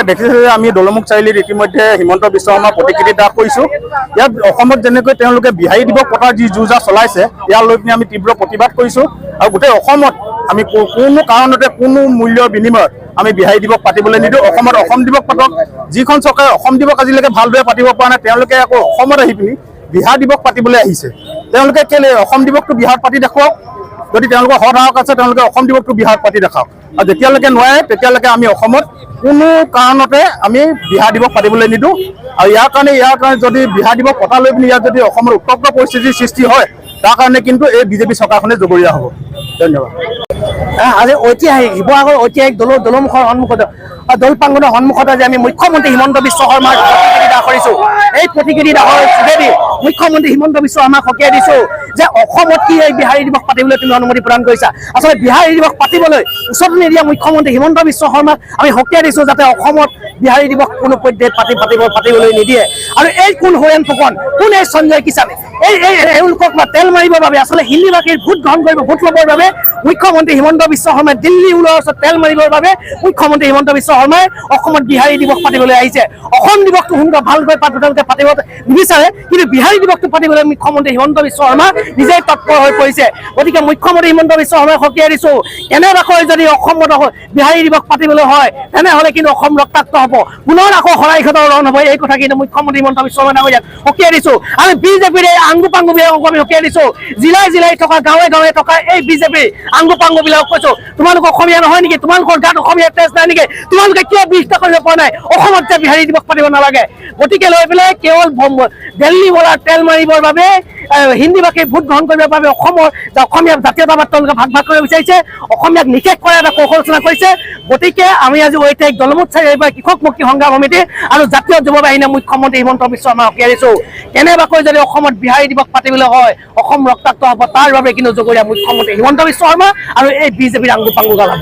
দেখিছে যে আমি দলমুখ চাৰিআলিত ইতিমধ্যে হিমন্ত বিশ্ব শৰ্মা প্ৰতিকৃতি দাহ কৰিছোঁ। ইয়াত অসমত যেনেকৈ তেওঁলোকে বিহাৰী দিৱস পতাৰ যি যুঁজা চলাইছে ইয়াক লৈ পিনে আমি তীব্ৰ প্ৰতিবাদ কৰিছোঁ। আৰু গোটেই অসমত আমি কোনো কাৰণতে কোনো মূল্যৰ বিনিময়ত আমি বিহাৰী দিৱস পাতিবলৈ নিদিওঁ। অসমত অসম দিৱস পাতক। যিখন চৰকাৰে অসম দিৱস আজিলৈকে ভালদৰে পাতিব পৰা নাই তেওঁলোকে আকৌ অসমত আহি পিনি বিহাৰ দিৱস পাতিবলৈ আহিছে। তেওঁলোকে কেলে অসম দিৱসটো বিহাৰত পাতি দেখুৱাওক। যদি তেওঁলোকৰ হতাহক আছে তেওঁলোকে অসম দিৱসটো বিহাৰত পাতি দেখাওক। আৰু যেতিয়ালৈকে নোৱাৰে তেতিয়ালৈকে আমি অসমত কোনো কাৰণতে আমি বিহাৰ দিৱস পাতিবলৈ নিদিওঁ। আৰু ইয়াৰ কাৰণে যদি বিহাৰ দিৱস পতা লৈ পিনি ইয়াত যদি অসমৰ উত্তপ্ত পৰিস্থিতিৰ সৃষ্টি হয় তাৰ কাৰণে কিন্তু এই বিজেপি চৰকাৰখনে জগৰীয়া হ'ব। ধন্যবাদ। আজি ঐতিহাসিক শিৱসাগৰ ঐতিহাসিক দলমুখৰ সন্মুখত দৌল প্ৰাংগণৰ সন্মুখত আজি আমি মুখ্যমন্ত্ৰী হিমন্ত বিশ্ব শৰ্মাৰ প্ৰতিকৃতি দাহ কৰিছোঁ। এই প্ৰতিকৃতি দাহৰ যোগেদি মুখ্যমন্ত্ৰী হিমন্ত বিশ্ব শৰ্মাক সকীয়াই দিছোঁ যে অসমত কি এই বিহাৰী দিৱস পাতিবলৈ তুমি অনুমতি প্ৰদান কৰিছা। আচলতে বিহাৰী দিৱস পাতিবলৈ ওচৰত নিদিয়া মুখ্যমন্ত্ৰী হিমন্ত বিশ্ব শৰ্মাক আমি সকীয়াই দিছোঁ যাতে অসমত বিহাৰী দিৱস কোনো পৰ্যায়ত পাতিবলৈ নিদিয়ে। আৰু এই কোন হৰেণ ফুকন, কোন এই সঞ্জয় কিষাণে এওঁলোকক তেল মাৰিবৰ বাবে আচলতে হিন্দী ভাষীৰ ভোট গ্ৰহণ কৰিব ভোট ল'বৰ বাবে মুখ্যমন্ত্ৰী হিমন্ত বিশ্ব শৰ্মাই দিল্লী ওলোৱাৰ ওচৰত তেল মাৰিবৰ বাবে মুখ্যমন্ত্ৰী হিমন্ত বিশ্ব শৰ্মাই অসমত বিহাৰী দিৱস পাতিবলৈ আহিছে। অসম দিৱসটো সোনকালে ভালকৈ তেওঁলোকে পাতিব নিবিচাৰে, কিন্তু বিহাৰী দিৱসটো পাতিবলৈ মুখ্যমন্ত্ৰী হিমন্ত বিশ্ব শৰ্মা নিজেই তৎপৰ হৈ পৰিছে। গতিকে মুখ্যমন্ত্ৰী হিমন্ত বিশ্ব শৰ্মাই সকীয়াই দিছোঁ কেনেবাকৈ যদি অসমত বিহাৰী দিৱস পাতিবলৈ হয় তেনেহ'লে কিন্তু অসম ৰক্তাক্ত হ'ব, পুনৰ আকৌ শৰাইঘাটৰ ৰণ হ'ব। এই কথা কিন্তু মুখ্যমন্ত্ৰী হিমন্ত বিশ্ব শৰ্মাই ইয়াত সকীয়াই দিছোঁ। আমি বিজেপিৰ এই আংগু পাংগুবিলাকক আমি সকীয়াই দিছোঁ। জিলাই জিলাই থকা গাঁৱে গাঁৱে থকা এই বিজেপিৰ আংগু পাংগুবিলাকক কৈছোঁ তোমালোক অসমীয়া নহয় নেকি? তোমালোকৰ গাত অসমীয়া তেজ নাই নেকি? তোমালোকে কিয় বিৰোধিতা কৰিব পৰা নাই? অসমত যে বিহাৰী দিৱস পাতিব নালাগে। গতিকে লৈ পেলাই কেৱল দিল্লী বলাৰ তেল মাৰিবৰ বাবে হিন্দী ভাষীৰ ভোট গ্ৰহণ কৰিবৰ বাবে অসমীয়া জাতীয়তাবাদ তেওঁলোকে ভাগ ভাগ কৰিব বিচাৰিছে। অসমীয়াক নিষেধ কৰাৰ এটা কৌশল ৰচনা কৰিছে। গতিকে আমি আজি ঐতিহাসিক দলমুখ চাৰিআলিৰ কৃষক মুক্তি সংগ্ৰাম সমিতি আৰু জাতীয় যুৱ বাহিনীয়ে মুখ্যমন্ত্ৰী হিমন্ত বিশ্ব শৰ্মাক সকীয়াই দিছোঁ। কেনেবাকৈ যদি অসমত বিহাৰী দিৱস পাতিবলৈ হয় অসম ৰক্তাক্ত হ'ব, তাৰ বাবে কিন্তু জগৰীয়া মুখ্যমন্ত্ৰী হিমন্ত বিশ্ব শৰ্মা আৰু এই বিজেপিৰ আংগু পাংগু গালাব।